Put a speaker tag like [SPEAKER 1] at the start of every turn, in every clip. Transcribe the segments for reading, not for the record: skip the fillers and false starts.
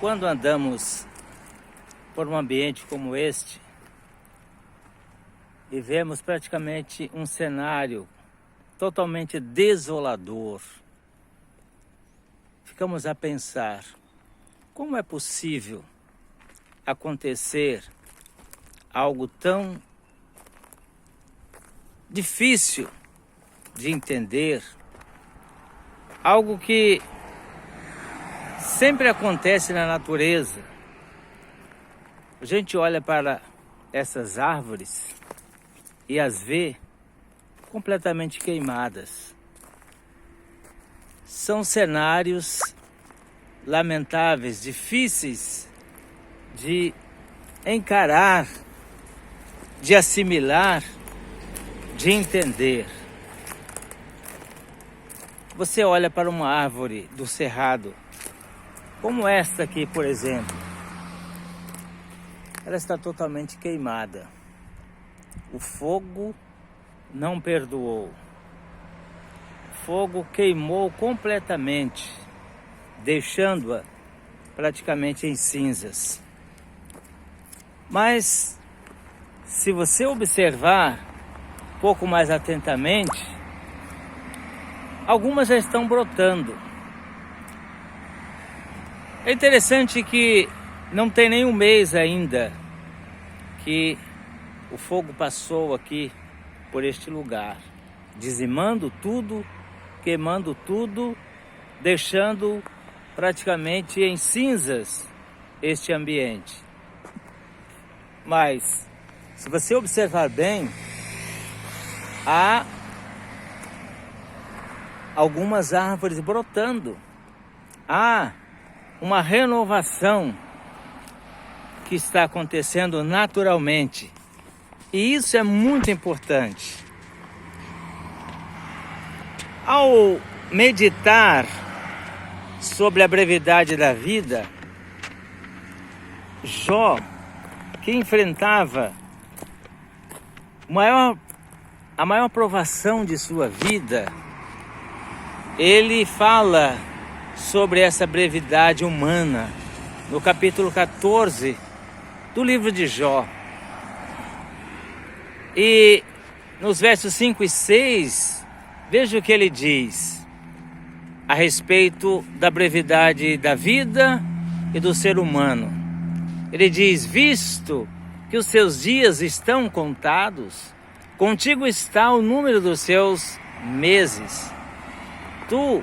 [SPEAKER 1] Quando andamos por um ambiente como este e vemos praticamente um cenário totalmente desolador, ficamos a pensar: como é possível acontecer algo tão difícil de entender, algo que sempre acontece na natureza? A gente olha para essas árvores e as vê completamente queimadas. São cenários lamentáveis, difíceis de encarar, de assimilar, de entender. Você olha para uma árvore do cerrado, como esta aqui, por exemplo. Ela está totalmente queimada. O fogo não perdoou. O fogo queimou completamente, deixando-a praticamente em cinzas. Mas, se você observar um pouco mais atentamente, algumas já estão brotando. É interessante que não tem nem um mês ainda que o fogo passou aqui por este lugar, dizimando tudo, queimando tudo, deixando praticamente em cinzas este ambiente. Mas, se você observar bem, há algumas árvores brotando. Há uma renovação que está acontecendo naturalmente. E isso é muito importante. Ao meditar sobre a brevidade da vida, Jó, que enfrentava a maior provação de sua vida, ele fala sobre essa brevidade humana no capítulo 14 do livro de Jó. E nos versos 5 e 6, veja o que ele diz a respeito da brevidade da vida e do ser humano. Ele diz: visto que os seus dias estão contados, contigo está o número dos seus meses. Tu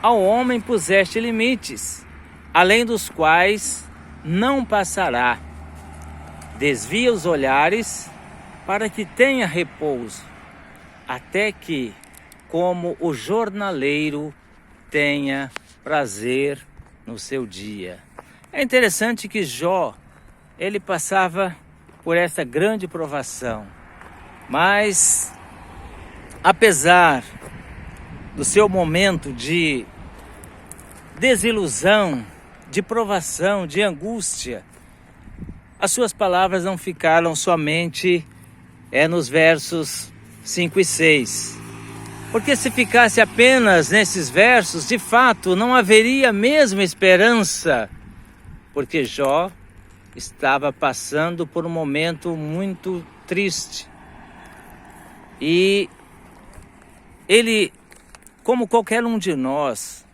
[SPEAKER 1] ao homem puseste limites, além dos quais não passará. Desvia os olhares para que tenha repouso, até que, como o jornaleiro, tenha prazer no seu dia. É interessante que Jó, ele passava por essa grande provação, mas apesar do seu momento de desilusão, de provação, de angústia, as suas palavras não ficaram somente nos versos 5 e 6. Porque se ficasse apenas nesses versos, de fato, não haveria mesmo esperança, porque Jó estava passando por um momento muito triste. E ele, como qualquer um de nós,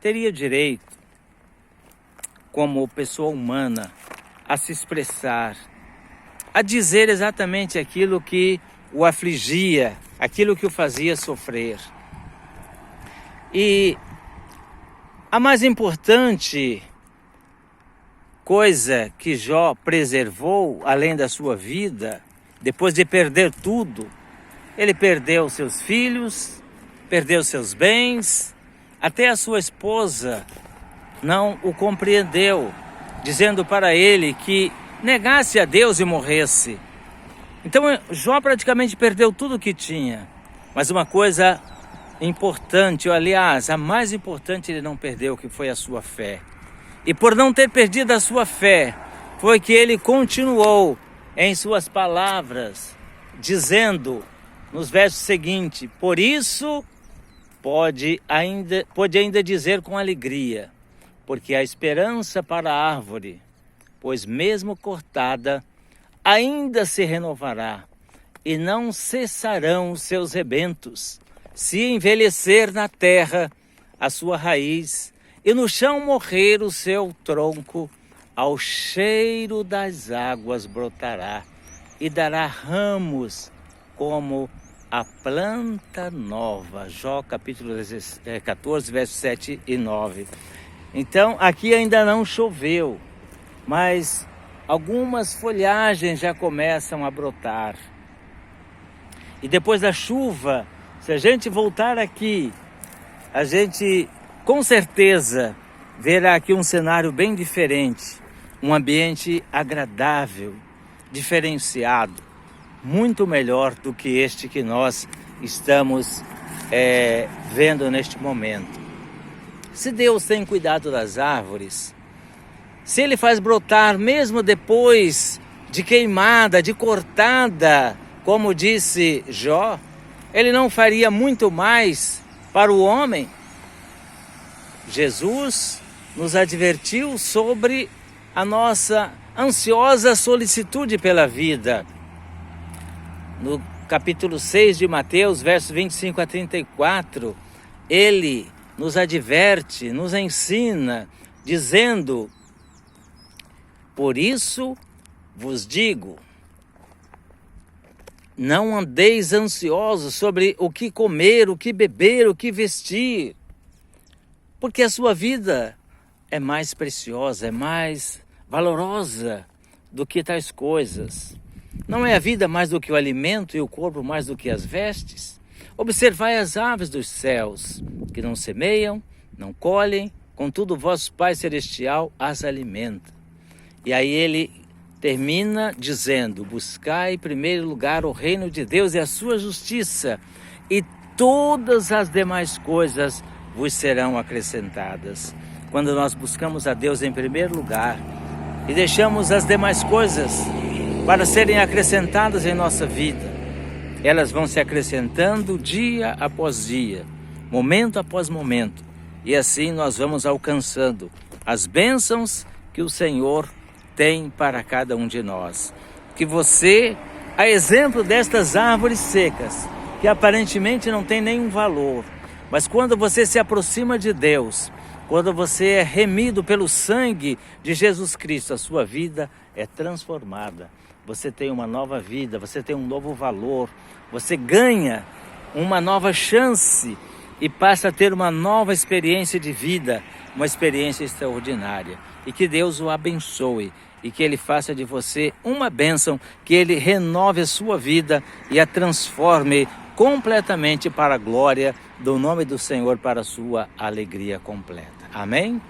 [SPEAKER 1] teria direito, como pessoa humana, a se expressar, a dizer exatamente aquilo que o afligia, aquilo que o fazia sofrer. E a mais importante coisa que Jó preservou, além da sua vida, depois de perder tudo, ele perdeu seus filhos, perdeu seus bens, até a sua esposa não o compreendeu, dizendo para ele que negasse a Deus e morresse. Então Jó praticamente perdeu tudo o que tinha. Mas uma coisa importante, aliás, a mais importante ele não perdeu, que foi a sua fé. E por não ter perdido a sua fé, foi que ele continuou em suas palavras, dizendo nos versos seguintes: por isso pode ainda dizer com alegria: porque há esperança para a árvore, pois mesmo cortada, ainda se renovará, e não cessarão os seus rebentos, se envelhecer na terra a sua raiz, e no chão morrer o seu tronco, ao cheiro das águas brotará, e dará ramos como a planta nova. Jó capítulo 14, versos 7 e 9. Então, aqui ainda não choveu, mas algumas folhagens já começam a brotar. E depois da chuva, se a gente voltar aqui, a gente com certeza verá aqui um cenário bem diferente, um ambiente agradável, diferenciado, muito melhor do que este que nós estamos vendo neste momento. Se Deus tem cuidado das árvores, se Ele faz brotar mesmo depois de queimada, de cortada, como disse Jó, Ele não faria muito mais para o homem? Jesus nos advertiu sobre a nossa ansiosa solicitude pela vida. No capítulo 6 de Mateus, versos 25 a 34, Ele nos adverte, nos ensina, dizendo: por isso vos digo, não andeis ansiosos sobre o que comer, o que beber, o que vestir, porque a sua vida é mais preciosa, é mais valorosa do que tais coisas. Não é a vida mais do que o alimento e o corpo mais do que as vestes? Observai as aves dos céus, que não semeiam, não colhem, contudo vosso Pai Celestial as alimenta. E aí ele termina dizendo: buscai em primeiro lugar o reino de Deus e a sua justiça, e todas as demais coisas vos serão acrescentadas. Quando nós buscamos a Deus em primeiro lugar e deixamos as demais coisas para serem acrescentadas em nossa vida, elas vão se acrescentando dia após dia, momento após momento, e assim nós vamos alcançando as bênçãos que o Senhor tem para cada um de nós. Que você, a exemplo destas árvores secas, que aparentemente não tem nenhum valor, mas quando você se aproxima de Deus, quando você é remido pelo sangue de Jesus Cristo, a sua vida é transformada. Você tem uma nova vida, você tem um novo valor, você ganha uma nova chance e passa a ter uma nova experiência de vida, uma experiência extraordinária. E que Deus o abençoe e que Ele faça de você uma bênção, que Ele renove a sua vida e a transforme completamente para a glória do nome do Senhor, para a sua alegria completa. Amém?